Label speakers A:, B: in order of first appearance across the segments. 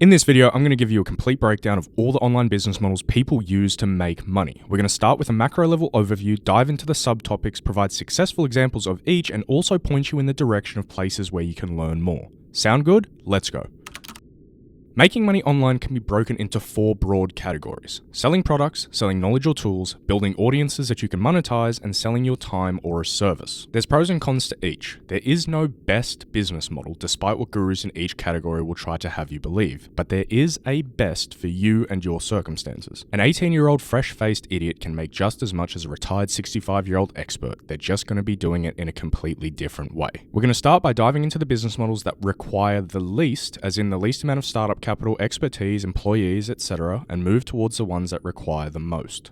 A: In this video, I'm going to give you a complete breakdown of all the online business models people use to make money. We're going to start with a macro level overview, dive into the subtopics, provide successful examples of each, and also point you in the direction of places where you can learn more. Sound good? Let's go. Making money online can be broken into 4 broad categories: selling products, selling knowledge or tools, building audiences that you can monetize, and selling your time or a service. There's pros and cons to each. There is no best business model, despite what gurus in each category will try to have you believe, but there is a best for you and your circumstances. An 18-year-old fresh-faced idiot can make just as much as a retired 65-year-old expert. They're just going to be doing it in a completely different way. We're going to start by diving into the business models that require the least, as in the least amount of startup capital, expertise, employees, etc., and move towards the ones that require the most.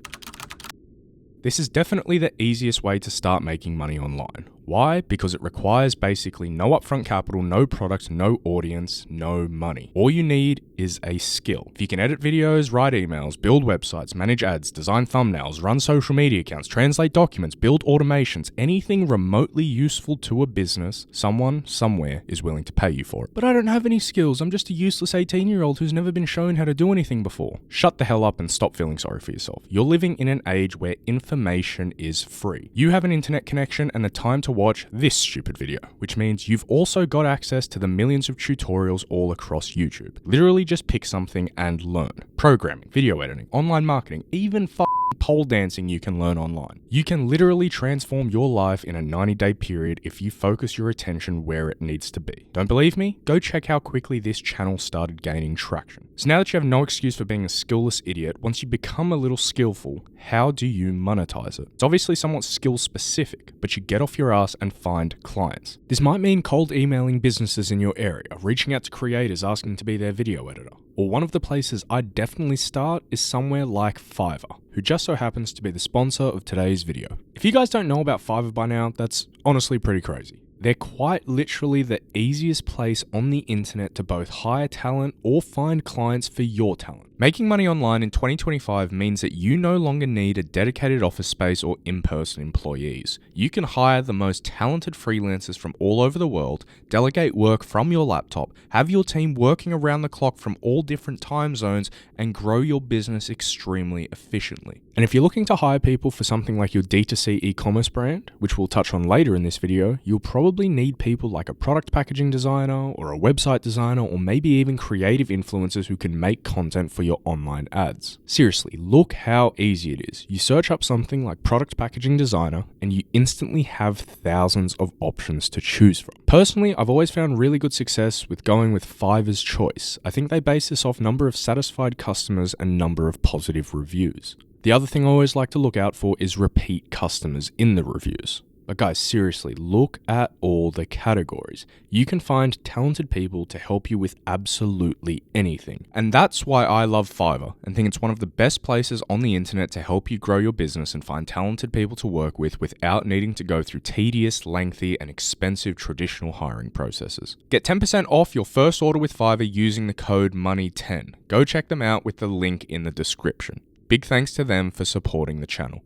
A: This is definitely the easiest way to start making money online. Why? Because it requires basically no upfront capital, no product, no audience, no money. All you need is a skill. If you can edit videos, write emails, build websites, manage ads, design thumbnails, run social media accounts, translate documents, build automations, anything remotely useful to a business, someone, somewhere is willing to pay you for it. But I don't have any skills. I'm just a useless 18-year-old who's never been shown how to do anything before. Shut the hell up and stop feeling sorry for yourself. You're living in an age where information is free. You have an internet connection and the time to watch this stupid video, which means you've also got access to the millions of tutorials all across YouTube. Literally just pick something and learn. Programming, video editing, online marketing, even pole dancing you can learn online. You can literally transform your life in a 90-day period if you focus your attention where it needs to be. Don't believe me? Go check how quickly this channel started gaining traction. So now that you have no excuse for being a skillless idiot, once you become a little skillful, how do you monetize it? It's obviously somewhat skill specific, but you get off your ass and find clients. This might mean cold emailing businesses in your area, reaching out to creators asking to be their video editor. Or one of the places I'd definitely start is somewhere like Fiverr, who just so happens to be the sponsor of today's video. If you guys don't know about Fiverr by now, that's honestly pretty crazy. They're quite literally the easiest place on the internet to both hire talent or find clients for your talent. Making money online in 2025 means that you no longer need a dedicated office space or in-person employees. You can hire the most talented freelancers from all over the world, delegate work from your laptop, have your team working around the clock from all different time zones, and grow your business extremely efficiently. And if you're looking to hire people for something like your D2C e-commerce brand, which we'll touch on later in this video, you'll probably need people like a product packaging designer or a website designer, or maybe even creative influencers who can make content for your online ads. Seriously, look how easy it is. You search up something like product packaging designer and you instantly have thousands of options to choose from. Personally, I've always found really good success with going with Fiverr's choice. I think they base this off number of satisfied customers and number of positive reviews. The other thing I always like to look out for is repeat customers in the reviews. But guys, seriously, look at all the categories. You can find talented people to help you with absolutely anything. And that's why I love Fiverr and think it's one of the best places on the internet to help you grow your business and find talented people to work with without needing to go through tedious, lengthy, and expensive traditional hiring processes. Get 10% off your first order with Fiverr using the code MONEY10. Go check them out with the link in the description. Big thanks to them for supporting the channel.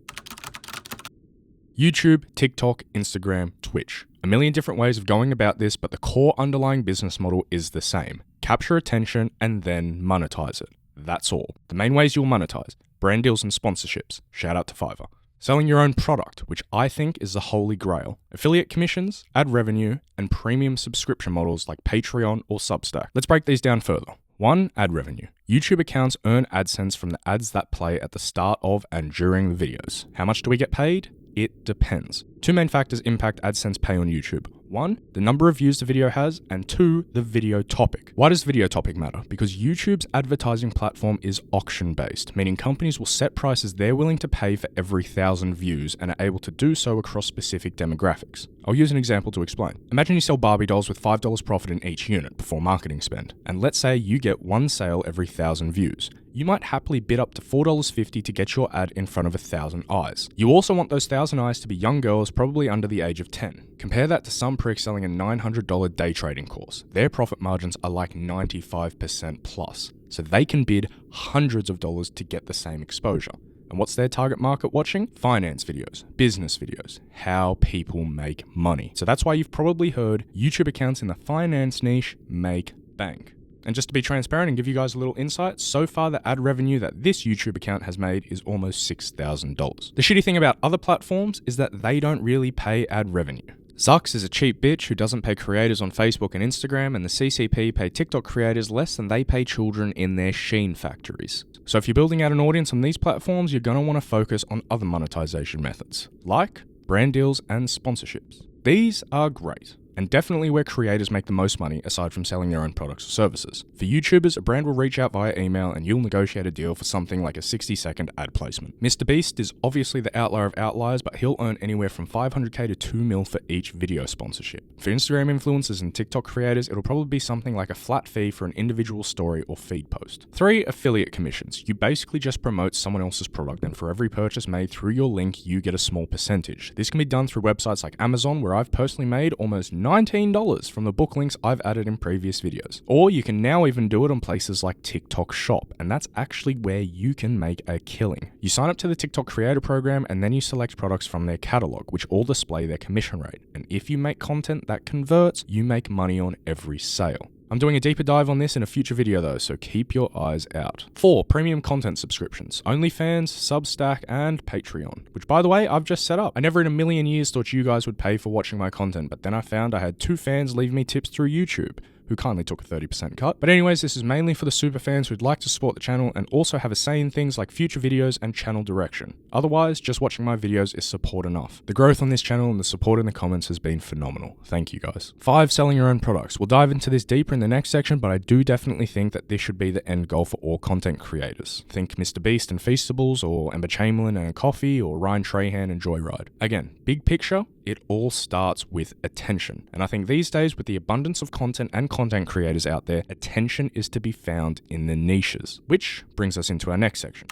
A: YouTube, TikTok, Instagram, Twitch. A million different ways of going about this, but the core underlying business model is the same. Capture attention and then monetize it. That's all. The main ways you'll monetize: brand deals and sponsorships. Shout out to Fiverr. Selling your own product, which I think is the holy grail. Affiliate commissions, ad revenue, and premium subscription models like Patreon or Substack. Let's break these down further. 1. Ad revenue. YouTube accounts earn AdSense from the ads that play at the start of and during the videos. How much do we get paid? It depends. 2 main factors impact AdSense pay on YouTube. 1, the number of views the video has, and 2, the video topic. Why does video topic matter? Because YouTube's advertising platform is auction-based, meaning companies will set prices they're willing to pay for every 1,000 views and are able to do so across specific demographics. I'll use an example to explain. Imagine you sell Barbie dolls with $5 profit in each unit before marketing spend, and let's say you get 1 sale every 1,000 views. You might happily bid up to $4.50 to get your ad in front of 1,000 eyes. You also want those 1,000 eyes to be young girls, probably under the age of 10. Compare that to some prick selling a $900 day trading course. Their profit margins are like 95% plus, so they can bid hundreds of dollars to get the same exposure. And what's their target market watching? Finance videos, business videos, how people make money. So that's why you've probably heard YouTube accounts in the finance niche make bank. And just to be transparent and give you guys a little insight, so far the ad revenue that this YouTube account has made is almost $6,000. The shitty thing about other platforms is that they don't really pay ad revenue. Zucks is a cheap bitch who doesn't pay creators on Facebook and Instagram, and the CCP pay TikTok creators less than they pay children in their Shein factories. So if you're building out an audience on these platforms, you're going to want to focus on other monetization methods, like brand deals and sponsorships. These are great, and definitely where creators make the most money aside from selling their own products or services. For YouTubers, a brand will reach out via email and you'll negotiate a deal for something like a 60-second ad placement. MrBeast is obviously the outlier of outliers, but he'll earn anywhere from $500K to $2 million for each video sponsorship. For Instagram influencers and TikTok creators, it'll probably be something like a flat fee for an individual story or feed post. 3. Affiliate commissions. You basically just promote someone else's product, and for every purchase made through your link, you get a small percentage. This can be done through websites like Amazon, where I've personally made almost $19 from the book links I've added in previous videos. Or you can now even do it on places like TikTok Shop, and that's actually where you can make a killing. You sign up to the TikTok Creator Program and then you select products from their catalog, which all display their commission rate. And if you make content that converts, you make money on every sale. I'm doing a deeper dive on this in a future video though, so keep your eyes out. 4. Premium content subscriptions. OnlyFans, Substack, and Patreon. Which, by the way, I've just set up. I never in a million years thought you guys would pay for watching my content, but then I found I had 2 fans leave me tips through YouTube, who kindly took a 30% cut. But anyways, this is mainly for the super fans who'd like to support the channel and also have a say in things like future videos and channel direction. Otherwise, just watching my videos is support enough. The growth on this channel and the support in the comments has been phenomenal. Thank you guys. 5. Selling your own products. We'll dive into this deeper in the next section, but I do definitely think that this should be the end goal for all content creators. Think MrBeast and Feastables, or Emma Chamberlain and a coffee, or Ryan Trahan and Joyride. Again, big picture, it all starts with attention. And I think these days, with the abundance of content and content creators out there, attention is to be found in the niches. Which brings us into our next section.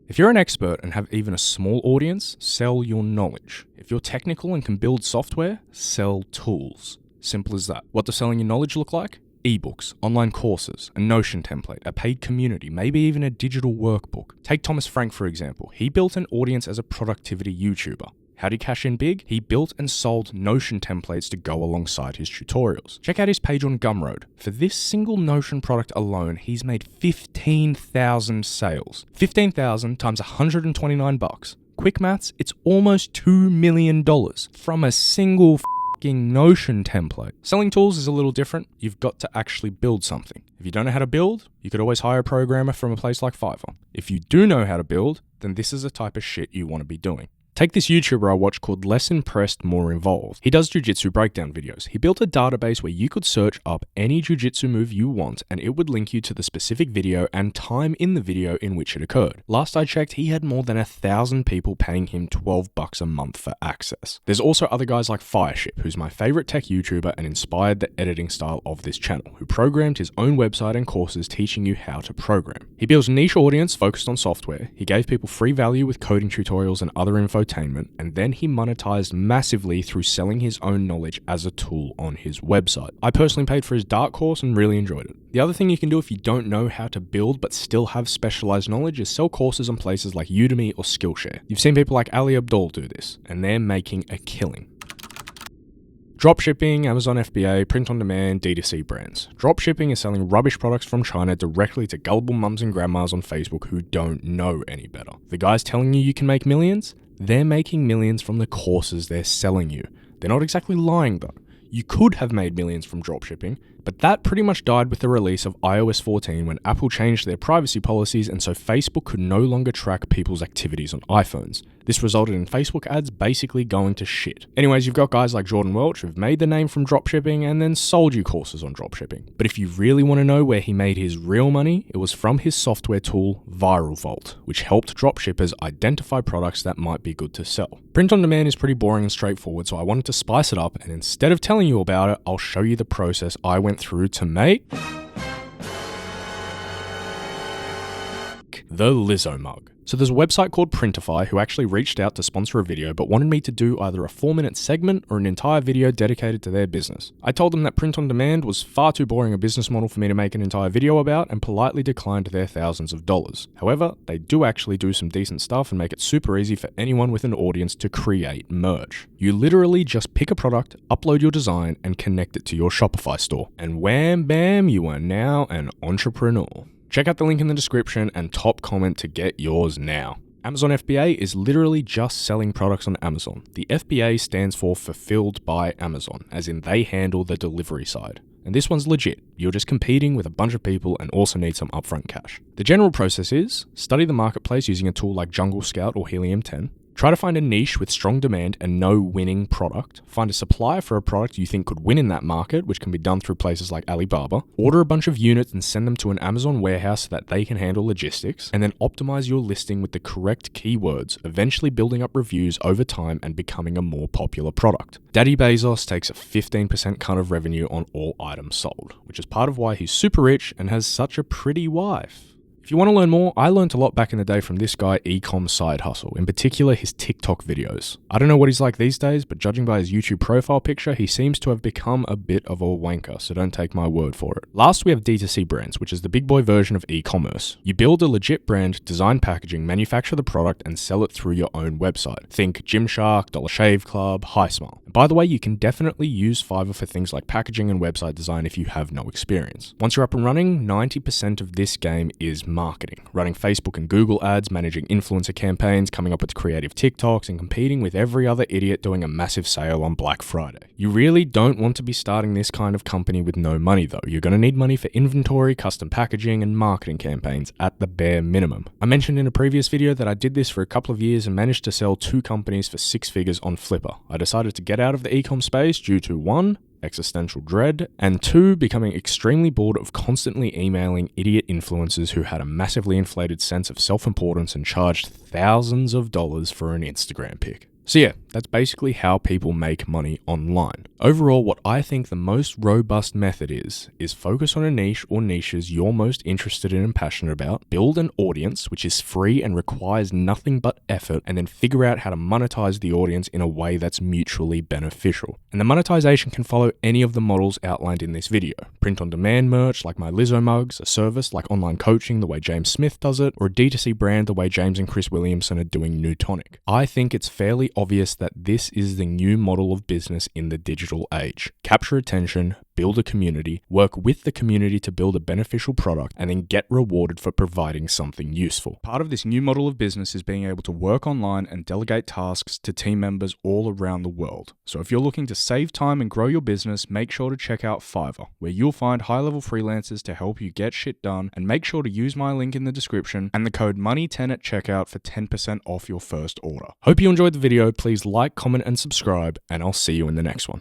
A: If you're an expert and have even a small audience, sell your knowledge. If you're technical and can build software, sell tools. Simple as that. What does selling your knowledge look like? Ebooks, online courses, a Notion template, a paid community, maybe even a digital workbook. Take Thomas Frank, for example. He built an audience as a productivity YouTuber. How did he cash in big? He built and sold Notion templates to go alongside his tutorials. Check out his page on Gumroad. For this single Notion product alone, he's made 15,000 sales. 15,000 times $129. Quick maths, it's almost $2 million from a single Notion template. Selling tools is a little different. You've got to actually build something. If you don't know how to build, you could always hire a programmer from a place like Fiverr. If you do know how to build, then this is the type of shit you want to be doing. Take this YouTuber I watch called Less Impressed, More Involved. He does jiu-jitsu breakdown videos. He built a database where you could search up any jiu-jitsu move you want and it would link you to the specific video and time in the video in which it occurred. Last I checked, he had more than 1,000 people paying him $12 a month for access. There's also other guys like Fireship, who's my favorite tech YouTuber and inspired the editing style of this channel, who programmed his own website and courses teaching you how to program. He builds a niche audience focused on software. He gave people free value with coding tutorials and other infotainment, and then he monetized massively through selling his own knowledge as a tool on his website. I personally paid for his Dart course and really enjoyed it. The other thing you can do if you don't know how to build but still have specialized knowledge is sell courses on places like Udemy or Skillshare. You've seen people like Ali Abdul do this, and they're making a killing. Dropshipping, Amazon FBA, print-on-demand, D2C brands. Dropshipping is selling rubbish products from China directly to gullible mums and grandmas on Facebook who don't know any better. The guys telling you can make millions? They're making millions from the courses they're selling you. They're not exactly lying though. You could have made millions from dropshipping, but that pretty much died with the release of iOS 14 when Apple changed their privacy policies, and so Facebook could no longer track people's activities on iPhones. This resulted in Facebook ads basically going to shit. Anyways, you've got guys like Jordan Welch who've made the name from dropshipping and then sold you courses on dropshipping. But if you really want to know where he made his real money, it was from his software tool, Viral Vault, which helped dropshippers identify products that might be good to sell. Print on demand is pretty boring and straightforward, so I wanted to spice it up, and instead of telling you about it, I'll show you the process I went through to make the Lizzo Mug. So there's a website called Printify who actually reached out to sponsor a video but wanted me to do either a 4-minute segment or an entire video dedicated to their business. I told them that print on demand was far too boring a business model for me to make an entire video about and politely declined their thousands of dollars. However, they do actually do some decent stuff and make it super easy for anyone with an audience to create merch. You literally just pick a product, upload your design, and connect it to your Shopify store. And wham bam, you are now an entrepreneur. Check out the link in the description and top comment to get yours now. Amazon FBA is literally just selling products on Amazon. The FBA stands for Fulfilled by Amazon, as in they handle the delivery side. And this one's legit. You're just competing with a bunch of people and also need some upfront cash. The general process is study the marketplace using a tool like Jungle Scout or Helium 10. Try to find a niche with strong demand and no winning product. Find a supplier for a product you think could win in that market, which can be done through places like Alibaba. Order a bunch of units and send them to an Amazon warehouse so that they can handle logistics. And then optimize your listing with the correct keywords, eventually building up reviews over time and becoming a more popular product. Daddy Bezos takes a 15% cut of revenue on all items sold, which is part of why he's super rich and has such a pretty wife. If you want to learn more, I learned a lot back in the day from this guy, Ecom Side Hustle, in particular his TikTok videos. I don't know what he's like these days, but judging by his YouTube profile picture, he seems to have become a bit of a wanker, so don't take my word for it. Last, we have D2C brands, which is the big boy version of e-commerce. You build a legit brand, design packaging, manufacture the product, and sell it through your own website. Think Gymshark, Dollar Shave Club, High Smile. And by the way, you can definitely use Fiverr for things like packaging and website design if you have no experience. Once you're up and running, 90% of this game is marketing, running Facebook and Google ads, managing influencer campaigns, coming up with creative TikToks, and competing with every other idiot doing a massive sale on Black Friday. You really don't want to be starting this kind of company with no money though. You're going to need money for inventory, custom packaging, and marketing campaigns at the bare minimum. I mentioned in a previous video that I did this for a couple of years and managed to sell 2 companies for 6 figures on Flipper. I decided to get out of the e-com space due to 1, existential dread, and 2, becoming extremely bored of constantly emailing idiot influencers who had a massively inflated sense of self-importance and charged thousands of dollars for an Instagram pic. So yeah, that's basically how people make money online. Overall, what I think the most robust method is focus on a niche or niches you're most interested in and passionate about, build an audience which is free and requires nothing but effort, and then figure out how to monetize the audience in a way that's mutually beneficial. And the monetization can follow any of the models outlined in this video. Print on demand merch like my Lizzo Mugs, a service like online coaching the way James Smith does it, or a D2C brand the way James and Chris Williamson are doing Newtonic. I think it's fairly obvious that this is the new model of business in the digital age. Capture attention, build a community, work with the community to build a beneficial product, and then get rewarded for providing something useful. Part of this new model of business is being able to work online and delegate tasks to team members all around the world. So if you're looking to save time and grow your business, make sure to check out Fiverr, where you'll find high-level freelancers to help you get shit done, and make sure to use my link in the description and the code MONEY10 at checkout for 10% off your first order. Hope you enjoyed the video. Please like, comment, and subscribe, and I'll see you in the next one.